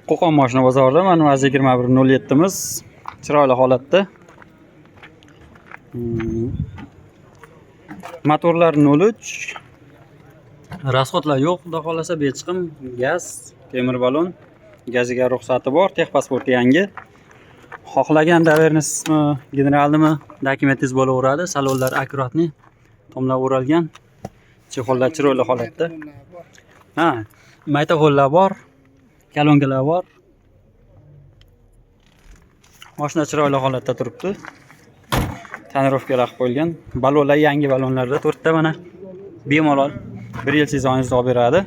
Qo'qon mashina bozorida mana 2107 miz. Chiroyli holatda. Motorlar 03. Rasxodlar yo'q, xudo xolasa bechiqim, gaz, temir balon, gaziga ruxsati bor, texpasporti yangi. Xohlagan davernismi, generalnimi dokumentingiz bo'laveradi. Salonlar akkuratni, tomlar o'ralgan. Chexollar chiroyli holatda. Ha, maytaxonlar bor, kolonkalar bor. Mashina chiroyli holatda turibdi. Tonirovkalar qilib qo'yilgan. Balonlar yangi balonlarda 4 ta mana. Bemalol 1 yil sezoningizni olib beradi.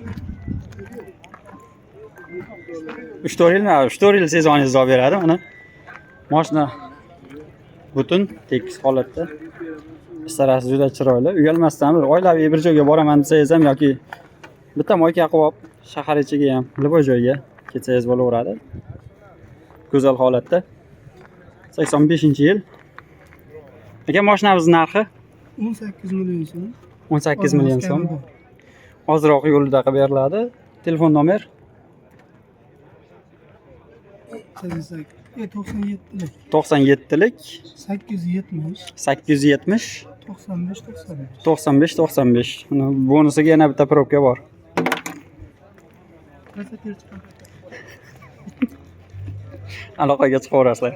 3-4 yil sezoningizni olib beradi. Mana mashina butun tekis holatda. Istarasi juda chiroyli. Uyalmasdan bir oilaviy bir joyga boraman desangiz ham yoki bitta moyka qilib shahar ichiga ham любой joyga ketsangiz bo'laveradi. Go'zal holatda. 85-yil. Aka mashinamiz narxi 18 million so'm. 18 million so'm. Ozroq yo'lda qilib beriladi. Telefon nomer 97lik 870 95. Bonusiga yana bitta probka bor. Aloqaga chiqaverasizlar.